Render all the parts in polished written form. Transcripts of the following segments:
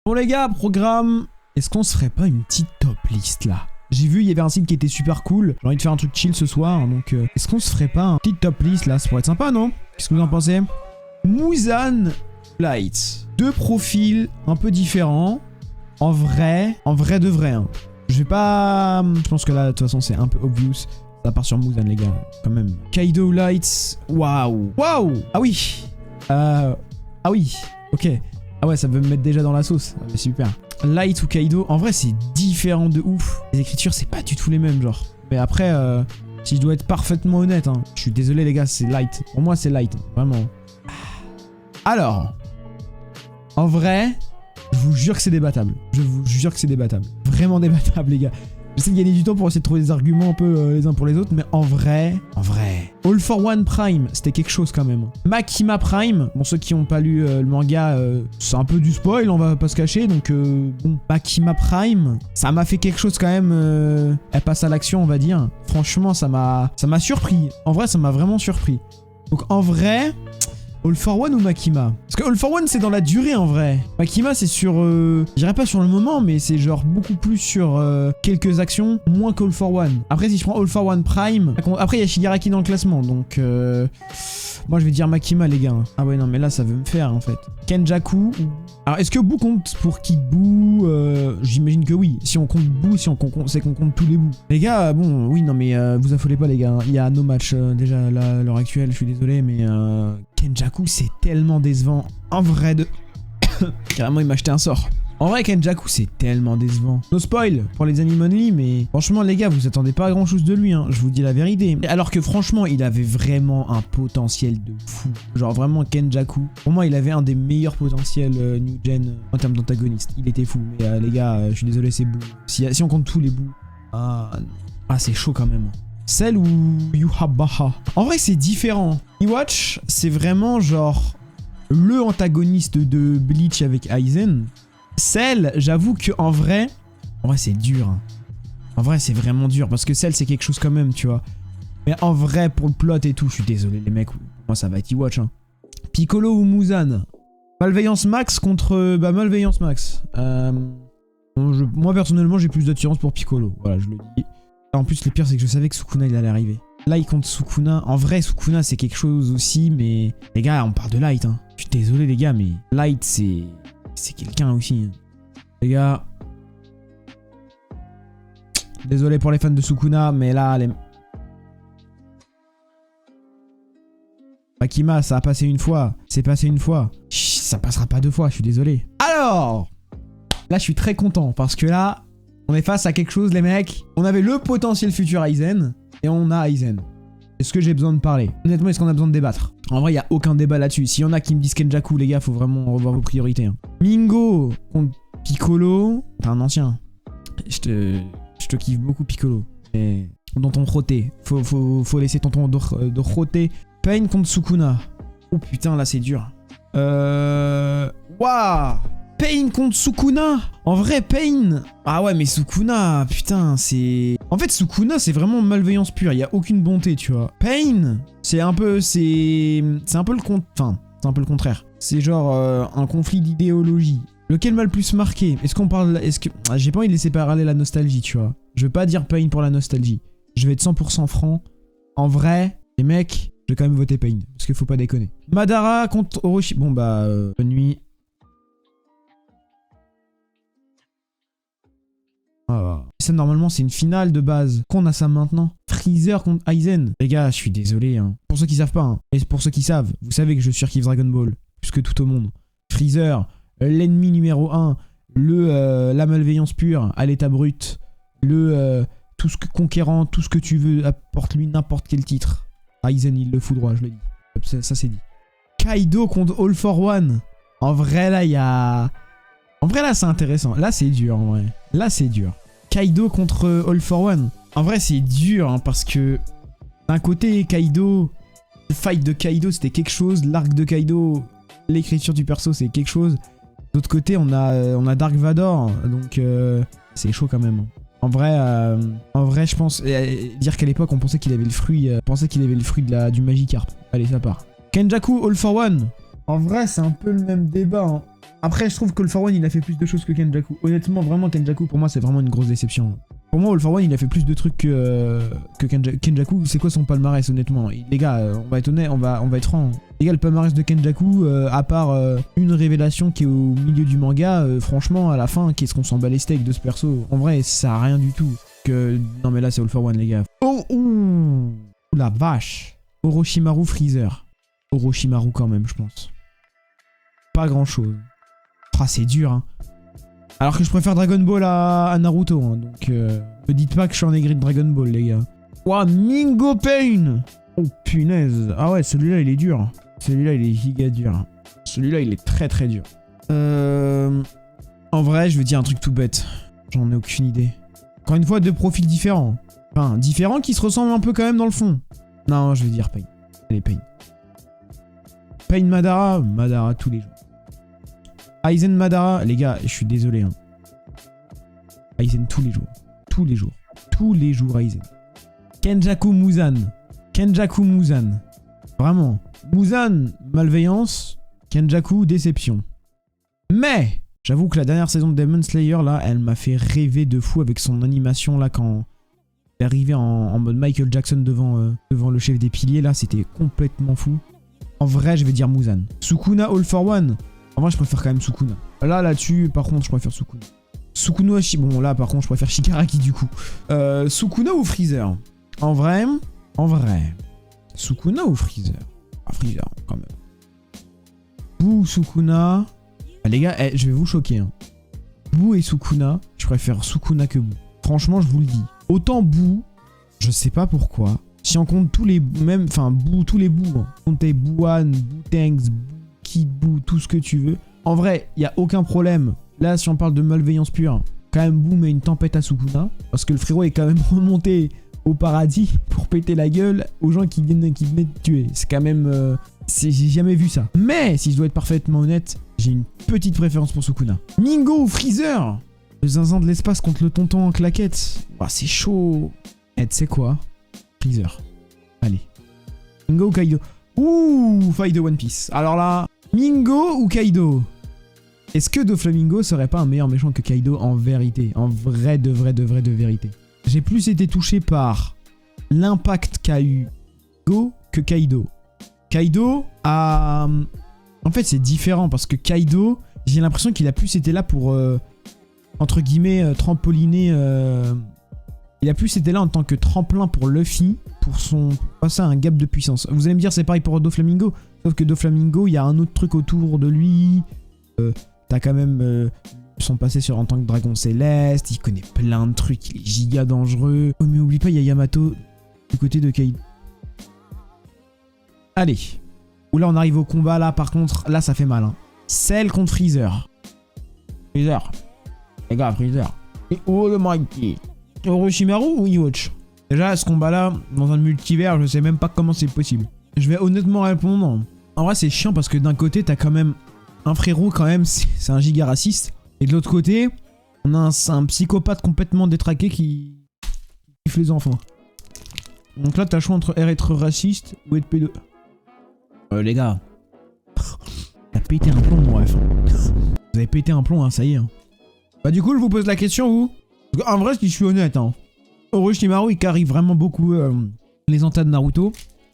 Bon les gars, programme, est-ce qu'on se ferait pas une petite top list là? J'ai vu, il y avait un site qui était super cool. J'ai envie de faire un truc chill ce soir, donc est-ce qu'on se ferait pas une petite top list là? Ça pourrait être sympa, non? Qu'est-ce que vous en pensez? Muzan Lights. Deux profils un peu différents. En vrai de vrai. Hein. Je vais pas... Je pense que là, de toute façon, c'est un peu obvious. Ça part sur Muzan, les gars, quand même. Kaido Lights. Waouh. Waouh. Ah oui. Ah oui. Ok. Ah ouais, ça veut me mettre déjà dans la sauce. Ah, super. Light ou Kaido, en vrai, c'est différent de ouf. Les écritures, c'est pas du tout les mêmes, genre. Mais après, si je dois être parfaitement honnête, hein, je suis désolé, les gars, c'est Light. Pour moi, c'est Light. Vraiment. Alors, en vrai, je vous jure que c'est débattable. Je vous jure que c'est débattable. Vraiment débattable, les gars. J'essaie de gagner du temps pour essayer de trouver des arguments un peu les uns pour les autres, mais en vrai... All for One Prime, c'était quelque chose quand même. Makima Prime, bon, ceux qui n'ont pas lu le manga, c'est un peu du spoil, on va pas se cacher, donc bon, Makima Prime, ça m'a fait quelque chose quand même, elle passe à l'action, on va dire. Franchement, ça m'a surpris. En vrai, ça m'a vraiment surpris. Donc en vrai... All for One ou Makima? Parce que All for One c'est dans la durée en vrai. Makima c'est sur... je dirais pas sur le moment, mais c'est genre beaucoup plus sur quelques actions, moins qu'All for One. Après si je prends All for One Prime, après il y a Shigaraki dans le classement, donc... moi je vais dire Makima les gars. Ah ouais non mais là ça veut me faire en fait. Kenjaku ou... Alors est-ce que Boo compte pour Kid Boo? J'imagine que oui. Si on compte Boo, c'est qu'on compte tous les bouts. Les gars, bon oui non mais vous affolez pas les gars. Il y a no match déjà là, à l'heure actuelle, je suis désolé mais... Kenjaku c'est tellement décevant. En vrai de... Carrément il m'a acheté un sort. En vrai Kenjaku c'est tellement décevant. No spoil pour les anime only, mais franchement les gars vous attendez pas à grand chose de lui hein. Je vous dis la vérité. Alors que franchement il avait vraiment un potentiel de fou. Genre vraiment Kenjaku. Pour moi il avait un des meilleurs potentiels new gen en termes d'antagoniste. Il était fou. Mais les gars je suis désolé c'est Boo. Si on compte tous les bouts. Ah c'est chaud quand même. Cell ou Yuhabaha. En vrai c'est différent. Iwatch c'est vraiment genre le antagoniste de Bleach avec Aizen. Cell j'avoue que en vrai c'est dur. Hein. En vrai c'est vraiment dur parce que Cell c'est quelque chose quand même tu vois. Mais en vrai pour le plot et tout je suis désolé les mecs. Moi ça va être Iwatch. Hein. Piccolo ou Muzan. Malveillance max contre Malveillance max. Moi personnellement j'ai plus d'attirance pour Piccolo. Voilà je le dis. En plus, le pire, c'est que je savais que Sukuna, il allait arriver. Light contre Sukuna. En vrai, Sukuna, c'est quelque chose aussi, mais... Les gars, on parle de Light, hein. Je suis désolé, les gars, mais... Light, c'est quelqu'un aussi. Hein. Les gars... Désolé pour les fans de Sukuna, mais là, les... Makima, ça a passé une fois. C'est passé une fois. Chut, ça passera pas deux fois, je suis désolé. Alors... Là, je suis très content, parce que là... On est face à quelque chose, les mecs. On avait le potentiel futur Aizen. Et on a Aizen. Est-ce que j'ai besoin de parler? Honnêtement, est-ce qu'on a besoin de débattre? En vrai, il n'y a aucun débat là-dessus. S'il y en a qui me disent Kenjaku, les gars, faut vraiment revoir vos priorités. Hein. Mingo contre Piccolo. T'es un ancien. Je te kiffe beaucoup, Piccolo. Et dans ton roté. Faut laisser tonton de roté. Pain contre Sukuna. Oh putain, là, c'est dur. Waouh! Pain contre Sukuna. En vrai, Pain... Ah ouais, mais Sukuna, putain, c'est... En fait, Sukuna, c'est vraiment malveillance pure. Il n'y a aucune bonté, tu vois. Pain, c'est un peu... C'est un peu le Enfin, c'est un peu le contraire. C'est genre un conflit d'idéologie. Lequel m'a le plus marqué? Est-ce qu'on parle... J'ai pas envie de laisser parler la nostalgie, tu vois. Je veux pas dire Pain pour la nostalgie. Je vais être 100% franc. En vrai, les mecs, je vais quand même voter Pain. Parce qu'il faut pas déconner. Madara contre Orochi... Bon, bah... bonne nuit. Ça normalement c'est une finale de base. Qu'on a ça maintenant? Freezer contre Aizen. Les gars, je suis désolé. Hein. Pour ceux qui savent pas, hein. Et pour ceux qui savent, vous savez que je surkiffe Dragon Ball. Plus que tout au monde. Freezer, l'ennemi numéro 1. La malveillance pure à l'état brut. Tout ce que conquérant, tout ce que tu veux, apporte-lui n'importe quel titre. Aizen, il le fout droit, je le dis. Ça c'est dit. Kaido contre All for One. En vrai, là, il y a... En vrai, là, c'est intéressant. Là, c'est dur, en vrai. Là, c'est dur. Kaido contre All for One. En vrai, c'est dur, hein, parce que... D'un côté, Kaido... Le fight de Kaido, c'était quelque chose. L'arc de Kaido, l'écriture du perso, c'est quelque chose. D'autre côté, on a Dark Vador. Donc, c'est chaud, quand même. En vrai, je pense... dire qu'à l'époque, on pensait qu'il avait le fruit... du Magikarp. Allez, ça part. Kenjaku All for One. En vrai, c'est un peu le même débat. Hein. Après, je trouve que All For One, il a fait plus de choses que Kenjaku. Honnêtement, vraiment, Kenjaku, pour moi, c'est vraiment une grosse déception. Pour moi, All For One, il a fait plus de trucs que Kenjaku. C'est quoi son palmarès, honnêtement? Les gars, on va être honnête, on va être franc. Les gars, le palmarès de Kenjaku, à part une révélation qui est au milieu du manga, franchement, à la fin, qu'est-ce qu'on s'en bat les steaks de ce perso? En vrai, ça a rien du tout. Non, mais là, c'est All For One, les gars. Oh, ouh, la vache. Orochimaru Freezer. Orochimaru, quand même, je pense. Pas grand-chose. Ah, c'est dur, hein. Alors que je préfère Dragon Ball à Naruto, hein, donc me dites pas que je suis en aigri de Dragon Ball, les gars. Ouah, Mingo Pain. Oh, punaise. Ah ouais, celui-là, il est dur. Celui-là, il est giga dur. Celui-là, il est très très dur. En vrai, je vais dire un truc tout bête. J'en ai aucune idée. Encore une fois, deux profils différents. Enfin, différents qui se ressemblent un peu quand même dans le fond. Non, je vais dire Pain. Allez, Pain. Pain Madara. Madara tous les jours. Aizen Madara, les gars, je suis désolé. Hein. Aizen tous les jours. Tous les jours. Tous les jours Aizen. Kenjaku Muzan. Kenjaku Muzan. Vraiment. Muzan, malveillance. Kenjaku, déception. Mais, j'avoue que la dernière saison de Demon Slayer, là, elle m'a fait rêver de fou avec son animation, là, quand il est arrivé en mode Michael Jackson devant le chef des piliers, là, c'était complètement fou. En vrai, je vais dire Muzan. Sukuna All For One. En vrai, je préfère quand même Sukuna. Là-dessus, par contre, je préfère Sukuna. Sukuna, bon, là, par contre, je préfère Shigaraki, du coup. Sukuna ou Freezer? En vrai. Sukuna ou Freezer? Ah, Freezer, quand même. Boo, Sukuna. Ah, les gars, je vais vous choquer. Hein. Boo et Sukuna, je préfère Sukuna que Boo. Franchement, je vous le dis. Autant Boo, je sais pas pourquoi. Si on compte tous les... Même, enfin, Boo, tous les Boo. Hein. Comptez Boo-One, Boo-Tanks, Kid Boo, tout ce que tu veux. En vrai, il n'y a aucun problème. Là, si on parle de malveillance pure, quand même Boo met une tempête à Sukuna. Parce que le frérot est quand même remonté au paradis pour péter la gueule aux gens qui venaient de tuer. C'est quand même... j'ai jamais vu ça. Mais, si je dois être parfaitement honnête, j'ai une petite préférence pour Sukuna. Mingo ou Freezer? Le zinzin de l'espace contre le tonton en claquette. Oh, c'est chaud. Eh, tu sais quoi? Freezer. Allez. Mingo ou Kaido? Ouh, fight de One Piece. Alors là, Mingo ou Kaido? Est-ce que Doflamingo serait pas un meilleur méchant que Kaido en vérité? En vrai de vérité. J'ai plus été touché par l'impact qu'a eu Go que Kaido. Kaido a... En fait, c'est différent parce que Kaido, j'ai l'impression qu'il a plus été là pour, entre guillemets, trampoliner... Il a plus été là en tant que tremplin pour Luffy, pour passer à un gap de puissance. Vous allez me dire, c'est pareil pour Doflamingo, sauf que Doflamingo, il y a un autre truc autour de lui. T'as quand même son passé en tant que dragon céleste, il connaît plein de trucs, il est giga dangereux. Oh, mais oublie pas, il y a Yamato du côté de Kaido. Allez. Où là, on arrive au combat, là, par contre, là, ça fait mal. Hein. Cell contre Freezer. Freezer. Les gars, Freezer. Et oh le Mighty. Orochimaru ou Iwatch? Déjà, ce combat-là, dans un multivers, je sais même pas comment c'est possible. Je vais honnêtement répondre. En vrai, c'est chiant parce que d'un côté, t'as quand même un frérot, quand même, c'est un giga raciste. Et de l'autre côté, on a un psychopathe complètement détraqué qui kiffe les enfants. Donc là, t'as le choix entre être raciste ou être pédo. Les gars. T'as pété un plomb, bref. Vous avez pété un plomb, hein, ça y est. Hein. Bah, du coup, je vous pose la question, vous. En vrai, si je suis honnête, hein. Orochimaru, il carry vraiment beaucoup les entas de Naruto.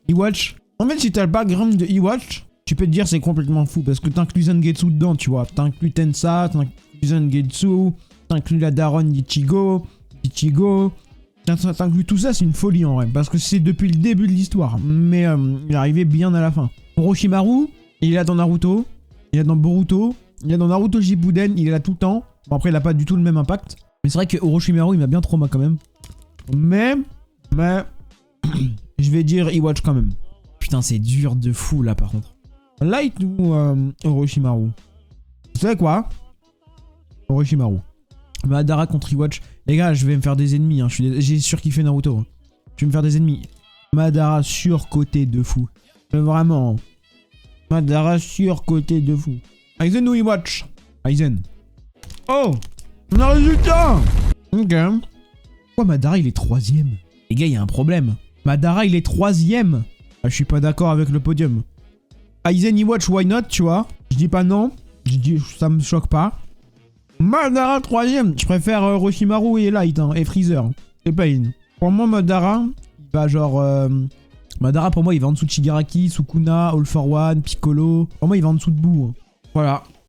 Iwatch. En fait, si t'as le background de Iwatch, tu peux te dire c'est complètement fou parce que t'inclus Zangetsu dedans, tu vois. T'inclus Tensa, t'inclus Zangetsu, t'inclus la daronne d'Ichigo, t'inclus tout ça, c'est une folie en vrai. Parce que c'est depuis le début de l'histoire. Mais il est arrivé bien à la fin. Orochimaru, il est là dans Naruto, il est là dans Boruto, il est là dans Naruto Shippuden, il est là tout le temps. Bon, après, il a pas du tout le même impact. Mais c'est vrai que Orochimaru, il m'a bien trauma quand même. Mais, je vais dire Iwatch quand même. Putain, c'est dur de fou là par contre. Light ou Orochimaru? Vous savez quoi? Orochimaru. Madara contre Iwatch. Les gars, je vais me faire des ennemis. Hein. J'ai surkiffé Naruto. Hein. Je vais me faire des ennemis. Madara surcoté de fou. Vraiment. Madara surcoté de fou. Aizen ou Iwatch? Aizen. Oh! On a un résultat! Ok. Pourquoi Madara il est 3ème? Les gars, il y a un problème. Madara il est 3ème. Ah, je suis pas d'accord avec le podium. Aizen Iwatch, why not, tu vois. Je dis pas non. Je dis ça me choque pas. Madara 3ème. Je préfère Orochimaru et Light, hein, et Freezer. Et Pain. Pour moi, Madara, il va genre... Madara, pour moi, il va en dessous de Shigaraki, Sukuna, All for One, Piccolo. Pour moi, il va en dessous de Boo. Hein. Voilà.